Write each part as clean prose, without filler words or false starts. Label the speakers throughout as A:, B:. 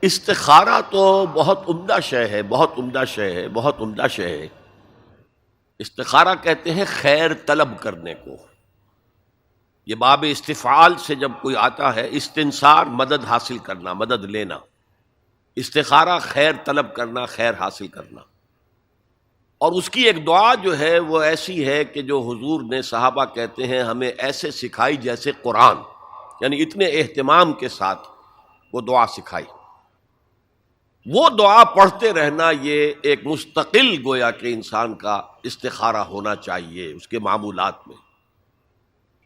A: استخارہ تو بہت عمدہ شے ہے، بہت عمدہ شے ہے، بہت عمدہ شے ہے۔ استخارہ کہتے ہیں خیر طلب کرنے کو۔ یہ باب استفعال سے جب کوئی آتا ہے، استنصار مدد حاصل کرنا، مدد لینا، استخارہ خیر طلب کرنا، خیر حاصل کرنا۔ اور اس کی ایک دعا جو ہے وہ ایسی ہے کہ جو حضور نے، صحابہ کہتے ہیں، ہمیں ایسے سکھائی جیسے قرآن، یعنی اتنے اہتمام کے ساتھ وہ دعا سکھائی۔ وہ دعا پڑھتے رہنا یہ ایک مستقل گویا کہ انسان کا استخارہ ہونا چاہیے اس کے معمولات میں۔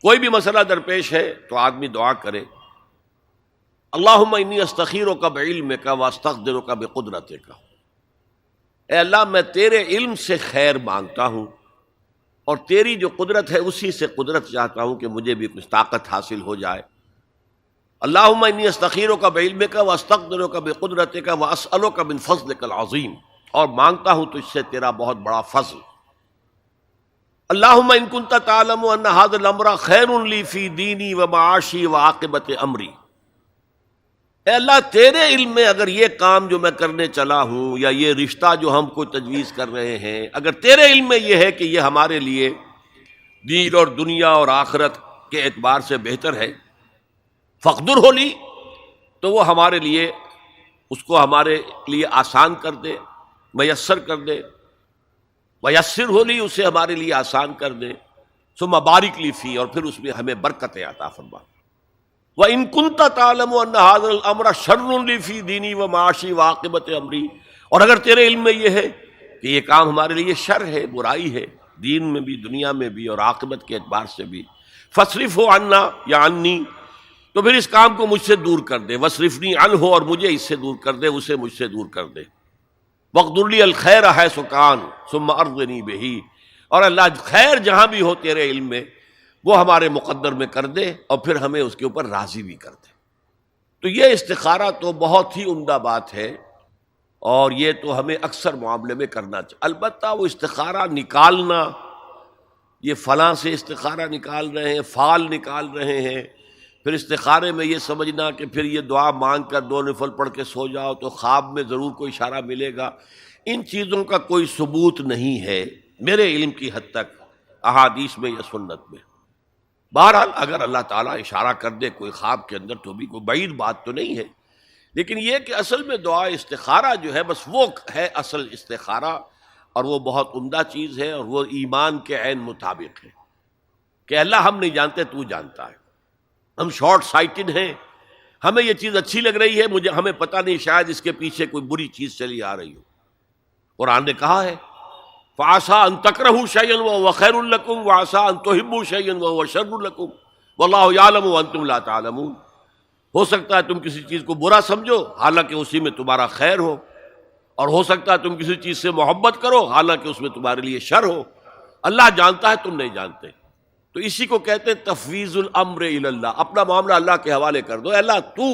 A: کوئی بھی مسئلہ درپیش ہے تو آدمی دعا کرے، اللہم انی استخیرک بعلمک واستقدرک بقدرتک، اے اللہ میں تیرے علم سے خیر مانگتا ہوں اور تیری جو قدرت ہے اسی سے قدرت چاہتا ہوں کہ مجھے بھی کچھ طاقت حاصل ہو جائے۔ اللہم انی استخیرک بعلمک واستقدرک بقدرتک واسألک من فضلک العظیم، اور مانگتا ہوں تجھ سے تیرا بہت بڑا فضل۔ اللہم ان کنت تعلم ان ھذا الامر خیر لی فی دینی ومعاشی وعاقبۃ امری، اے اللہ تیرے علم میں اگر یہ کام جو میں کرنے چلا ہوں یا یہ رشتہ جو ہم کو تجویز کر رہے ہیں، اگر تیرے علم میں یہ ہے کہ یہ ہمارے لیے دین اور دنیا اور آخرت کے اعتبار سے بہتر ہے، فقدر ہو لی، تو وہ ہمارے لیے، اس کو ہمارے لیے آسان کر دے، میسر کر دے، میسر ہو لی، اسے ہمارے لیے آسان کر دے، ثم بارک لی فی، اور پھر اس میں ہمیں برکتیں عطا فرما۔ وَإِن كُنْتَ تَعْلَمُ أَنَّ هَذَا الْأَمْرَ شَرٌّ لِّي فِي دِينِي وَمَعَاشِي وَعَاقِبَةِ أَمْرِي، اور اگر تیرے علم میں یہ ہے کہ یہ کام ہمارے لیے شر ہے، برائی ہے، دین میں بھی، دنیا میں بھی، اور عاقبت کے اعتبار سے بھی، فَاصْرِفْهُ عَنَّا یا عَنِّی، تو پھر اس کام کو مجھ سے دور کر دے، وَاصْرِفْنِی عَنْهُ، اور مجھے اس سے دور کر دے، اسے مجھ سے دور کر دے، وَاقْدُرْ لِی الْخَيْرَ حَيْثُ كَانَ ثُمَّ أَرْضِنِی بِهِ، اور اللہ خیر جہاں بھی ہو تیرے علم میں وہ ہمارے مقدر میں کر دے، اور پھر ہمیں اس کے اوپر راضی بھی کر دے۔ تو یہ استخارہ تو بہت ہی عمدہ بات ہے، اور یہ تو ہمیں اکثر معاملے میں کرنا چاہیے۔ البتہ وہ استخارہ نکالنا، یہ فلاں سے استخارہ نکال رہے ہیں، فال نکال رہے ہیں، پھر استخارے میں یہ سمجھنا کہ پھر یہ دعا مانگ کر 2 نفل پڑھ کے سو جاؤ تو خواب میں ضرور کوئی اشارہ ملے گا، ان چیزوں کا کوئی ثبوت نہیں ہے میرے علم کی حد تک، احادیث میں یا سنت میں۔ بہرحال اگر اللہ تعالیٰ اشارہ کر دے کوئی خواب کے اندر تو بھی کوئی بعید بات تو نہیں ہے، لیکن یہ کہ اصل میں دعا استخارہ جو ہے بس وہ ہے اصل استخارہ، اور وہ بہت عمدہ چیز ہے، اور وہ ایمان کے عین مطابق ہے کہ اللہ ہم نہیں جانتے، تو جانتا ہے، ہم شارٹ سائٹڈ ہیں، ہمیں یہ چیز اچھی لگ رہی ہے، ہمیں پتہ نہیں شاید اس کے پیچھے کوئی بری چیز چلی آ رہی ہو۔ قرآن نے کہا ہے فَعَسَىٰ أَن تَكْرَهُوا شَيْئًا وَهُوَ خَيْرٌ لَكُمْ وَعَسَىٰ أَن تُحِبُّوا شَيْئًا وَهُوَ شَرٌّ لَكُمْ وَاللَّهُ يَعْلَمُ وَأَنتُمْ لَا تَعْلَمُونَ، ہو سکتا ہے تم کسی چیز کو برا سمجھو حالانکہ اسی میں تمہارا خیر ہو، اور ہو سکتا ہے تم کسی چیز سے محبت کرو حالانکہ اس میں تمہارے لیے شر ہو، اللہ جانتا ہے، تم نہیں جانتے۔ تو اسی کو کہتے ہیں تفویض الامر الی اللہ، اپنا معاملہ اللہ کے حوالے کر دو، اے اللہ تو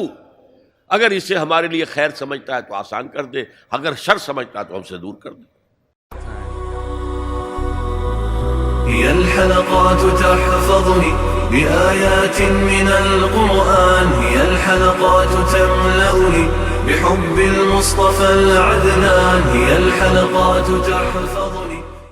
A: اگر اسے ہمارے لیے خیر سمجھتا ہے تو آسان کر دے، اگر شر سمجھتا ہے تو ہم سے دور کر دے۔
B: هي الحلقات تحفظني بآيات من القرآن، هي الحلقات تملأني بحب المصطفى العدنان، هي الحلقات تحفظني